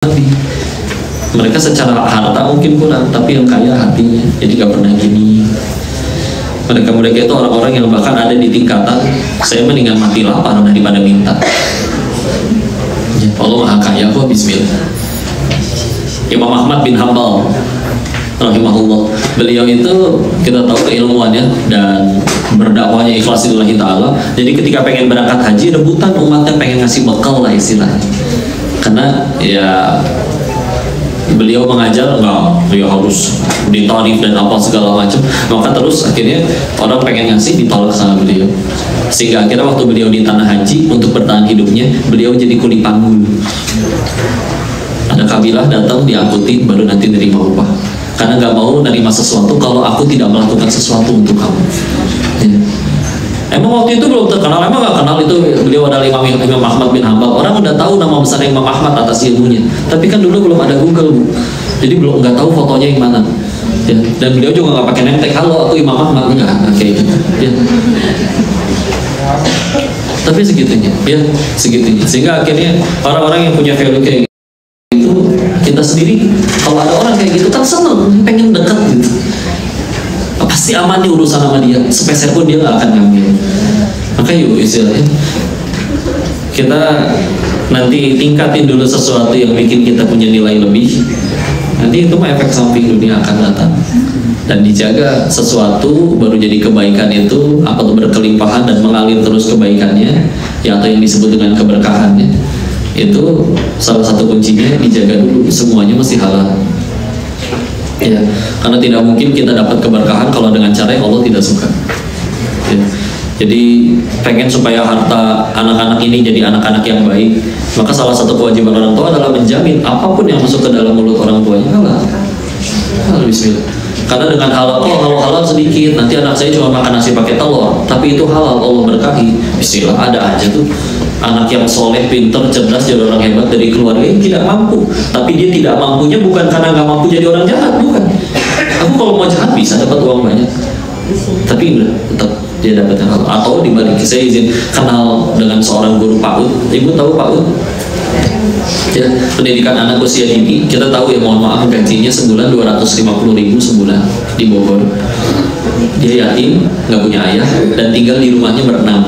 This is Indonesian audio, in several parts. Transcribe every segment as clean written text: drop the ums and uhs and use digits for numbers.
Nabi. Mereka secara harta mungkin kurang, tapi yang kaya hatinya, jadi gak pernah gini. Mereka itu orang-orang yang bahkan ada di tingkatan saya mendingan mati lapar daripada minta. Allah maha kaya kok, bismillah. Imam Ahmad bin Hanbal rahimahullah, beliau itu kita tahu keilmuannya dan berdakwahnya ikhlas lillahi ta'ala. Jadi ketika pengen berangkat haji, rebutan umatnya pengen ngasih bekal lah istilahnya. Karena ya beliau mengajar enggak, beliau harus ditarif dan apa segala macam. Maka terus akhirnya orang pengen ngasih ditolak sama beliau. Sehingga akhirnya waktu beliau di tanah haji untuk bertahan hidupnya, beliau jadi kuli panggul. Ada kabilah datang diangkuti baru nanti nerima upah. Karena nggak mau nerima sesuatu kalau aku tidak melakukan sesuatu untuk kamu. Ya. Emang waktu itu belum terkenal, emang nggak kenal itu beliau adalah Imam Ahmad bin Hanbal. Orang udah tahu nama besar Imam Ahmad atas ilmunya. Tapi kan dulu belum ada Google, Bu. Jadi belum nggak tahu fotonya yang mana. Ya. Dan beliau juga nggak pakai name tag, halo aku Imam Ahmad, enggak kayak gitu. Ya. Tapi segitunya, ya segitunya. Sehingga akhirnya orang-orang yang punya value kayak itu, kita sendiri kalau ada orang kayak gitu kan seneng, pengen dekat gitu. Pasti aman nih urusan sama dia, sepeser pun dia nggak akan ngambil. Maka yuk istilahnya kita nanti tingkatin dulu sesuatu yang bikin kita punya nilai lebih. Nanti itu mah efek samping dunia akan datang. Dan dijaga sesuatu baru jadi kebaikan itu apa tuh berkelimpahan dan mengalir terus kebaikannya, ya atau yang disebut dengan keberkahannya. Itu salah satu kuncinya, dijaga dulu, semuanya mesti halal. Ya, karena tidak mungkin kita dapat keberkahan kalau dengan cara yang Allah tidak suka. Ya. Jadi pengen supaya harta anak-anak ini jadi anak-anak yang baik, maka salah satu kewajiban orang tua adalah menjamin apapun yang masuk ke dalam mulut orang tuanya halal. Halal, bismillah. Karena dengan halal, kalau halal sedikit, nanti anak saya cuma makan nasi pakai telur, tapi itu halal, Allah berkahi. Bismillah, ada aja tuh anak yang soleh, pinter, cerdas, jadi orang hebat dari keluarga yang tidak mampu. Tapi dia tidak mampunya bukan karena nggak mampu jadi orang jahat, bukan. Aku kalau mau jahat bisa dapat uang banyak, tapi enggak, tetap dia dapat yang halal. Atau dibalik, saya izin kenal dengan seorang guru PAUD. Ibu tahu PAUD? Ya, pendidikan anak usia dini. Kita tahu ya, mohon maaf, gajinya sebulan 250.000 sebulan di Bogor. Dia yatim, nggak punya ayah, dan tinggal di rumahnya berenam.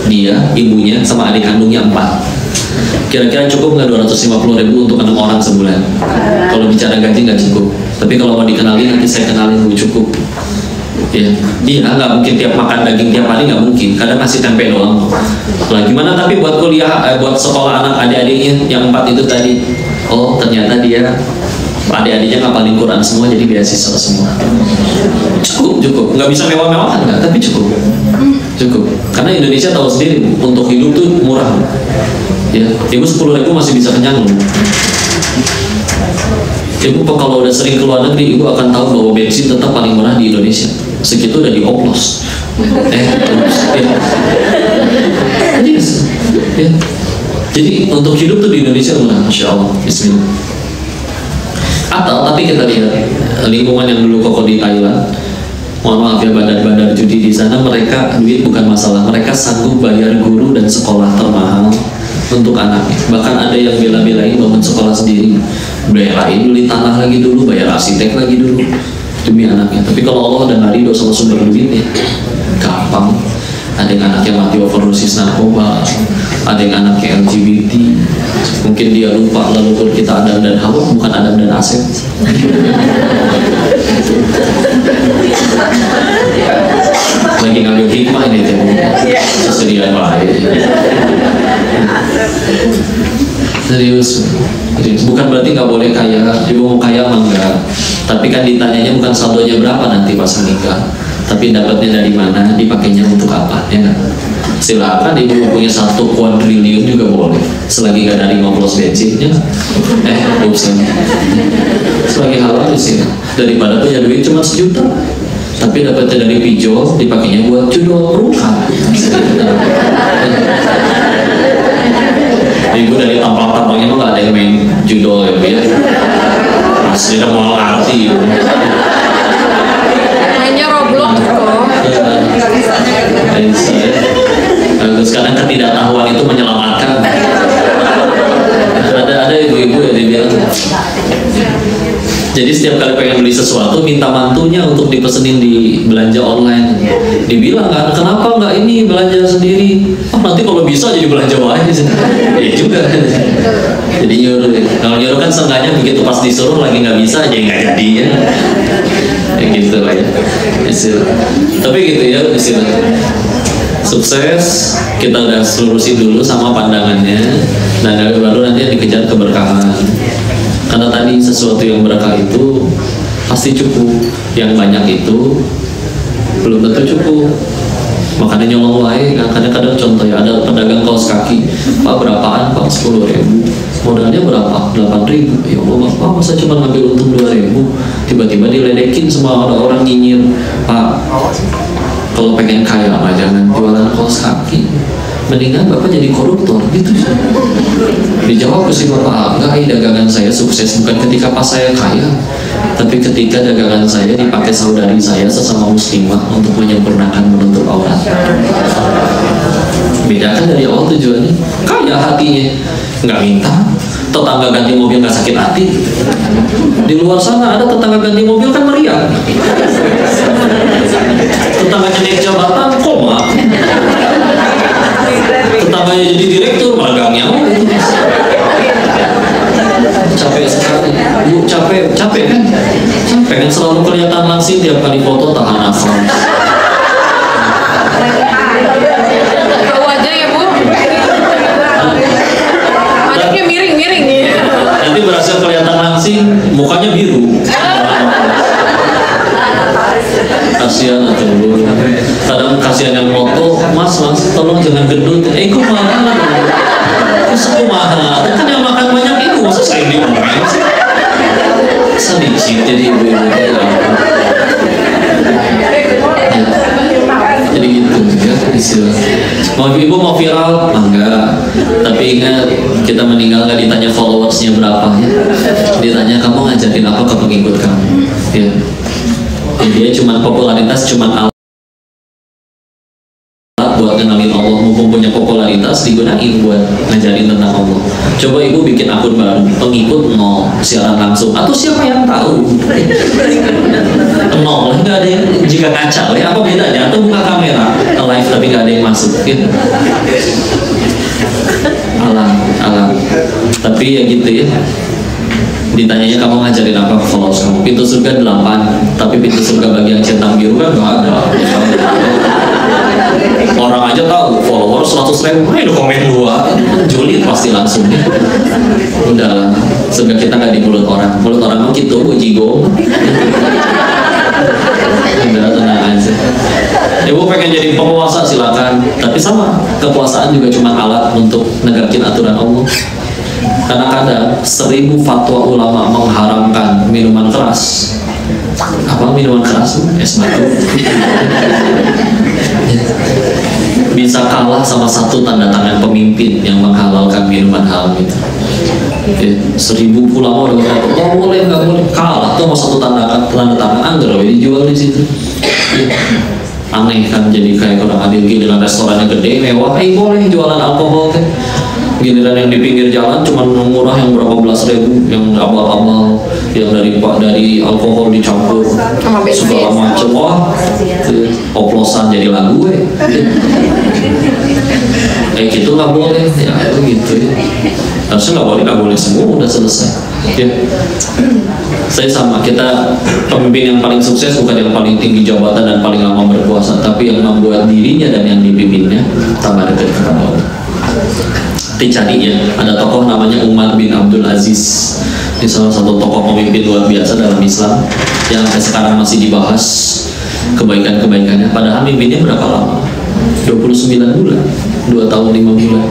Dia, ibunya, sama adik kandungnya 4. Kira-kira cukup nggak 250.000 untuk 6 orang sebulan? Kalau bicara gaji nggak cukup. Tapi kalau mau dikenalin nanti saya kenalin, Bu, cukup. Ya, dia nggak mungkin tiap makan daging tiap hari, nggak mungkin. Kadang ngasih tempe doang. Lah gimana tapi buat kuliah, buat sekolah anak adik-adiknya yang 4 itu tadi? Oh ternyata dia adik-adiknya ngapalin Quran semua, jadi beasiswa semua. Cukup. Nggak bisa mewah-mewahan nggak, tapi cukup. Karena Indonesia tahu sendiri, untuk hidup tuh murah. Ya, ibu 10.000 masih bisa kenyang loh. Ibu kalau udah sering keluar negeri, ibu akan tahu bahwa bensin tetap paling murah di Indonesia. Segitu udah dioplos. Ya. Jadi untuk hidup tuh di Indonesia murah, masya Allah. Bismillah. Atau tapi kita lihat lingkungan yang dulu kokoh di Thailand. Mohon maaf ya, bandar-bandar judi di sana, mereka duit bukan masalah. Mereka sanggup bayar guru dan sekolah termahal untuk anaknya. Bahkan ada yang bela-belain bangun sekolah sendiri, belain beli tanah lagi dulu, bayar arsitek lagi dulu demi anaknya. Tapi kalau Allah udah nggak ridho sama sumber duitnya, gampang. Ada yang anaknya mati overdosis narkoba, ada yang anaknya LGBT. Mungkin dia lupa leluhur kita Adam dan Hawa, bukan Adam dan Asep. Lagi ngambil hikmah ini teh, kesedihan lain. Serius. Bukan berarti nggak boleh kaya. Ibu mau kaya mah enggak. Tapi kan ditanyanya bukan saldonya berapa nanti pas menikah, tapi dapatnya dari mana, dipakainya untuk apa, ya kan? Silakan ibu punya 1 kuadriliun juga boleh, selagi nggak dari ngoplos bensinnya. Urusan. Selagi halal sih. Daripada punya duit cuma 1 juta, tapi dapatnya dari pinjol, dipakainya buat judul rumah. Ibu dari tampang-tampangnya mah nggak ada yang main judol ya, Bu ya. Asli udah mau arti. Mainnya Roblox kok. Terus kadang ketidaktahuan itu menyelamatkan. Ada ibu-ibu ya, dia bilang Jadi setiap kali pengen beli sesuatu minta mantunya untuk dipesenin di belanja online. Dibilang kan, kenapa nggak ini belanja sendiri? Oh, nanti kalau bisa jadi belanja aja. Ya juga. Jadi nyuruh. Kalau nyuruh kan seenggaknya begitu pas disuruh lagi nggak bisa jadi nggak jadi ya. Ya gitu lah ya. Tapi gitu ya istilahnya. Sukses kita udah lurusin dulu sama pandangannya, dan baru nanti dikejar keberkahan. Karena tadi sesuatu yang berkah itu pasti cukup, yang banyak itu belum tentu cukup. Makanya nyolong wae, kadang-kadang contoh ya, ada pedagang kaos kaki, Pak berapaan Pak? 10.000, modalnya berapa? 8.000. Ya Allah Pak, masa cuma ngambil untung 2.000? Tiba-tiba diledekin sama orang nyinyir, Pak kalau pengen kaya mah jangan jualan kaos kaki, mendingan Bapak jadi koruptor gitu. Dijawab si Bapak, enggak, dagangan saya sukses bukan ketika pas saya kaya, tapi ketika dagangan saya dipakai saudari saya sesama muslimah untuk menyempurnakan menutup aurat. Bedakan dari awal tujuannya, kaya hatinya, nggak minta. Tetangga ganti mobil nggak sakit hati. Di luar sana ada tetangga ganti mobil kan meriah. Tetangganya naik jabatan koma. Tetangganya jadi direktur magangnya. Capek sekali. Bu capek kan? Capek kan selalu kelihatan langsing tiap kali foto tahan nafas. Tahu aja ya Bu. Adiknya miring-miring nih. Nanti berhasil kelihatan langsing, mukanya biru. Kasihan atau dulu. Kadang kasihan yang foto, mas tolong jangan gendut. Kok mahal? Kok mahal? Kan yang makan banyak itu, masa saya diomongin sih? Sedikit jadi ibu-ibu ya. Jadi gitu ya istilah. Mau ibu mau viral? Enggak. Tapi ingat kita meninggal nggak ditanya followersnya berapa ya. Ditanya kamu ngajarin apa ke pengikut kamu. Ya. Dia cuma popularitas, cuma alat buat kenalin Allah. Mumpung punya popularitas digunain buat ngajarin tentang Allah. Coba ibu bikin akun baru, pengikut 0, siaran langsung, atau siapa yang tahu? 0, nggak ada yang, jika kacau ya apa bedanya? Atau buka kamera live tapi nggak ada yang masuk gitu. Alam. Tapi ya gitu ya. Ditanyanya kamu ngajarin apa ke followers kamu? Pintu surga 8, tapi pintu surga bagi yang centang biru kan nggak ada. Orang aja tahu followers 100.000, udah komen 2, julid pasti langsung. Udah, surga kita nggak di mulut orang mah gitu, jigo. Udah tenang aja. Ibu pengen jadi penguasa silakan, tapi sama, kekuasaan juga cuma alat untuk negakin aturan Allah. Karena kadang 1000 fatwa ulama mengharamkan minuman keras. Apa minuman keras? Es batu. Bisa kalah sama satu tanda tangan pemimpin yang menghalalkan minuman halal itu. 1000 ulama udah kata, boleh nggak boleh, kalah tuh sama satu tanda tangan anggar dijual di situ. Aneh kan, jadi kayak orang adil giliran restorannya gede mewah, boleh jualan alkohol teh. Giliran yang di pinggir jalan cuma murah yang berapa belas ribu, yang abal-abal, yang dari alkohol dicampur segala macam, wah oplosan jadi lagu gitu nggak boleh ya gitu ya. Harusnya nggak boleh semua, udah selesai ya. Saya sama, kita pemimpin yang paling sukses bukan yang paling tinggi jabatan dan paling lama berkuasa, tapi yang membuat dirinya dan yang dipimpinnya tambah dekat kepada Allah. Dicari ya, ada tokoh namanya Umar bin Abdul Aziz. Ini salah satu tokoh pemimpin luar biasa dalam Islam yang sampai sekarang masih dibahas kebaikan-kebaikannya. Padahal mimpinnya berapa lama? 29 bulan, 2 tahun 5 bulan.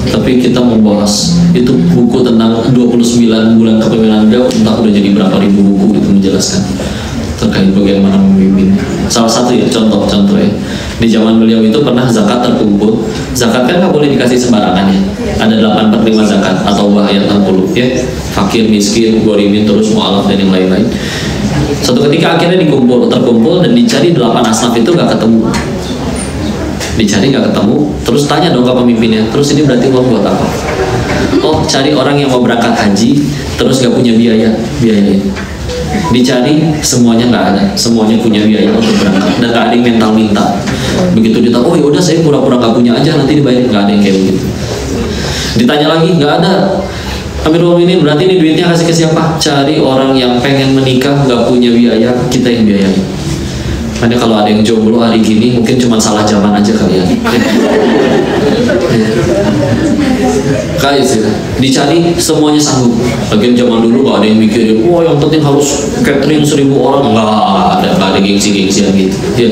Tapi kita membahas itu buku tentang 29 bulan kepemimpinan beliau, entah udah jadi berapa ribu buku itu menjelaskan terkait bagaimana memimpin. Salah satu ya contoh ya, di zaman beliau itu pernah zakat terkumpul. Zakat kan nggak boleh dikasih sembarangan ya. Ada 8/5 zakat atau ayat 60 ya, fakir, miskin, ghorimin, terus mu'alaf dan yang lain-lain. Suatu ketika akhirnya terkumpul dan dicari 8 asnaf itu nggak ketemu. Terus tanya dong ke pemimpinnya, terus ini berarti uang buat apa? Oh, cari orang yang mau berangkat haji terus gak punya biaya itu. Dicari semuanya nggak ada, semuanya punya biaya untuk berangkat dan nggak ada yang mental minta. Begitu ditanya, oh yaudah saya pura-pura nggak punya aja nanti dibayar, nggak ada yang kayak begitu. Ditanya lagi nggak ada. Amirul Mukminin, berarti ini duitnya kasih ke siapa? Cari orang yang pengen menikah nggak punya biaya, kita yang biayain. Makanya kalau ada yang jomblo hari gini mungkin cuma salah zaman aja kali ya. Kayak sih, dicari semuanya sanggup. Bagian zaman dulu gak ada yang mikirin, wah yang penting harus catering 1000 orang. Nggak ada gengsi-gengsian gitu. Ya,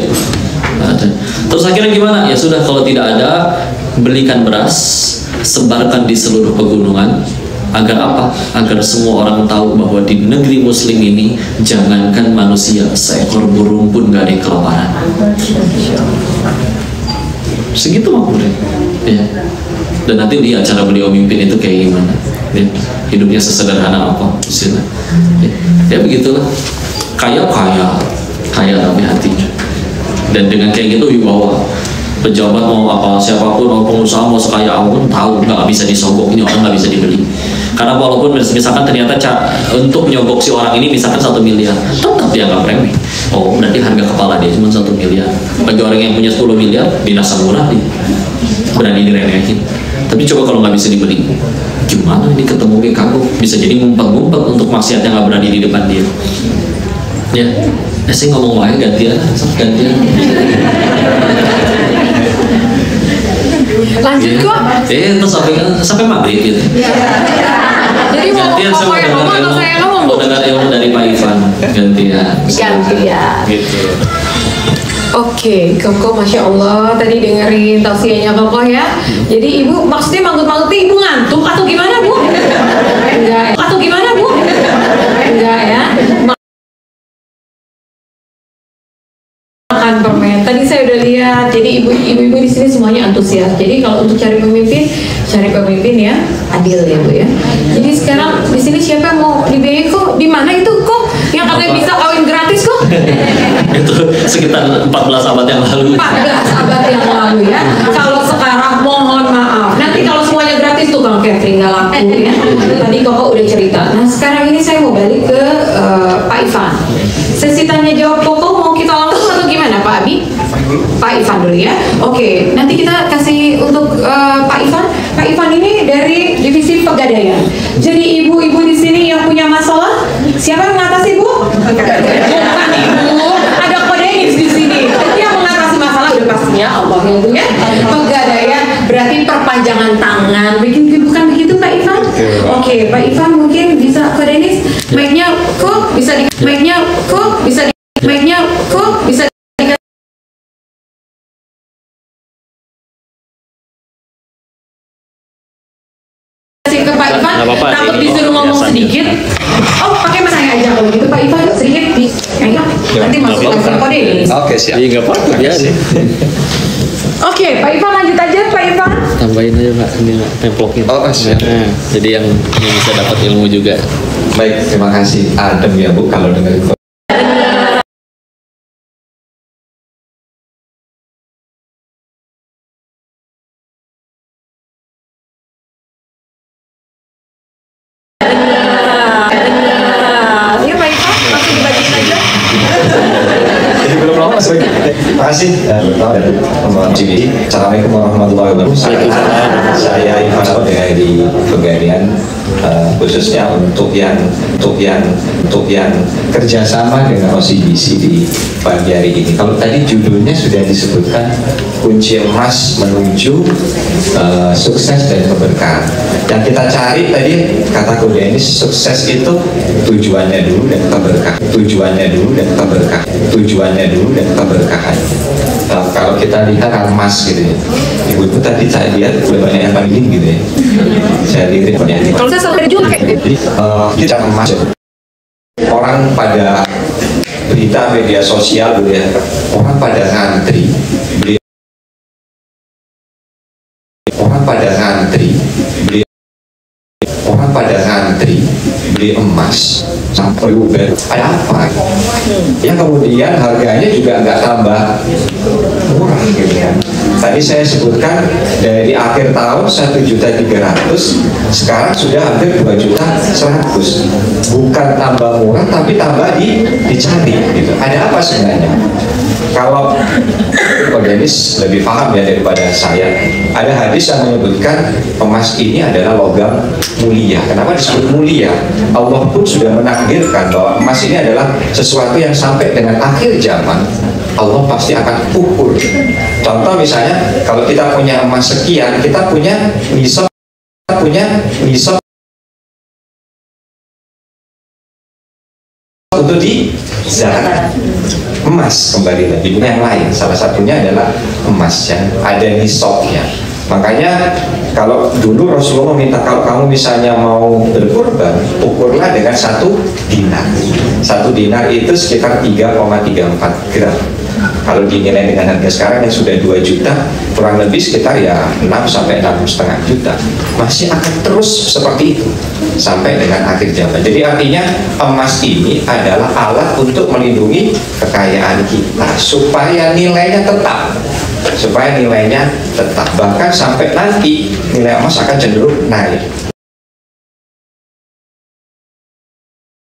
nggak ada. Terus akhirnya gimana? Ya sudah, kalau tidak ada, belikan beras, sebarkan di seluruh pegunungan. Agar apa? Agar semua orang tahu bahwa di negeri muslim ini jangankan manusia, seekor burung pun gak ada yang kelaparan. Segitu makmurnya. Ya. Dan nanti lihat cara beliau mimpin itu kayak gimana. Ya. Hidupnya sesederhana apa? Ya begitulah. Kaya tapi hatinya. Dan dengan kayak gitu wibawa. Pejabat mau apa, siapapun mau pengusaha mau sekaya apapun tahu nggak bisa disogok, ini orang nggak bisa dibeli. Karena walaupun misalkan ternyata untuk nyogok si orang ini misalkan 1 miliar, tetap dia nggak remeh. Oh berarti harga kepala dia cuma 1 miliar. Bagi orang yang punya 10 miliar binasa murah dia, berani diremehin. Tapi coba kalau nggak bisa dibeli, gimana ini ketemu kagok, bisa jadi ngumpet-ngumpet untuk maksiat yang nggak berani di depan dia. Ya, saya ngomong wae gantian. Lanjut kok. Terus sampai maghrib gitu. Jadi gantian mau pakai ngomong atau saya ngomong? Mau dengar ilmu dari Pak Ivan. Gantian. Gitu. Oke, Koko, Masya Allah, tadi dengerin tausiahnya Koko ya. Jadi ibu maksudnya manggut-manggutnya ibu ngantuk atau gimana bu? Enggak. Atau gimana bu? Enggak ya. Makan permen. Tadi saya udah lihat. Jadi ibu-ibu di sini semuanya antusias. Jadi kalau untuk cari pemimpin ya adil ya bu ya. Jadi sekarang di sini siapa yang mau dibiayai kok? Di mana itu kok? Yang katanya bisa kawin gratis kok? Itu sekitar 14 abad yang lalu. 14 abad yang lalu ya. Kalau sekarang mohon maaf. Nanti kalau semuanya gratis tuh Bang Catherine nggak laku ya. Tadi Koko udah cerita. Nah sekarang ini saya mau balik ke Pak Ivan. Sesi tanya jawab Koko mau kita langsung atau gimana Pak Abi? Pak Ivan dulu ya. Oke, nanti kita kasih untuk Pak Ivan. Pak Ivan ini dari divisi Pegadaian. Jadi ibu-ibu di sini yang punya masalah, siapa yang mengatasi Bu? Bukan ibu. Ada kodenis di sini. Yang mengatasi masalah udah pastinya Allah ya Bu ya. Pegadaian berarti perpanjangan tangan. Bukan begitu Pak Ivan? Oke, Pak Ivan mungkin bisa kodenis. Mic-nya kok bisa ke Pak Ivan, takut disuruh ngomong sedikit. Oh, pakai masanya aja kalau gitu Pak Ivan sedikit di nanti masuk kode ini. Oke, siap. Iya, nggak apa-apa ya. Oke, Pak Ivan lanjut aja Pak Ivan. Tambahin aja Pak, ini temploknya. Oh, siap. Nah, jadi yang bisa dapat ilmu juga. Baik, terima kasih. Adem ya Bu kalau dengar Terima kasih Assalamualaikum warahmatullahi wabarakatuh. Saya Ivan dari Pegadaian, khususnya untuk yang kerjasama dengan OCBC di pagi hari ini. Kalau tadi judulnya sudah disebutkan kunci emas menuju sukses dan keberkahan. Yang kita cari tadi kata Kodenis, sukses itu tujuannya dulu dan keberkahan. Kalau kita lihat emas gitu ya, ibu tadi saya lihat udah banyak yang panggil gitu ya. Saya lihat banyak. Kalau saya selalu juga Kita emas. Orang pada berita media sosial gitu ya, orang pada ngantri beli beli emas sampai ada apa? Yang kemudian harganya juga nggak tambah murah gitu kan. Tadi saya sebutkan dari akhir tahun 1.300.000, sekarang sudah hampir 2.100.000. Bukan tambah murah, tapi tambah dicari. Gitu. Ada apa sebenarnya? Kalau Pak Dennis lebih paham ya daripada saya. Ada hadis yang menyebutkan emas ini adalah logam mulia. Kenapa disebut mulia? Allah pun sudah menakdirkan bahwa emas ini adalah sesuatu yang sampai dengan akhir zaman Allah pasti akan ukur. Contoh misalnya kalau kita punya emas sekian, kita punya nisab untuk di zakat emas, kembali lagi bukan yang lain, salah satunya adalah emas yang ada nisabnya. Makanya kalau dulu Rasulullah meminta kalau kamu misalnya mau berkurban, ukurlah dengan 1 dinar. 1 dinar itu sekitar 3,34 gram. Kalau dinilai dengan harga sekarang yang sudah 2 juta, kurang lebih sekitar ya 6 sampai 6,5 juta. Masih akan terus seperti itu sampai dengan akhir zaman. Jadi artinya emas ini adalah alat untuk melindungi kekayaan kita supaya nilainya tetap. Bahkan sampai nanti nilai emas akan cenderung naik.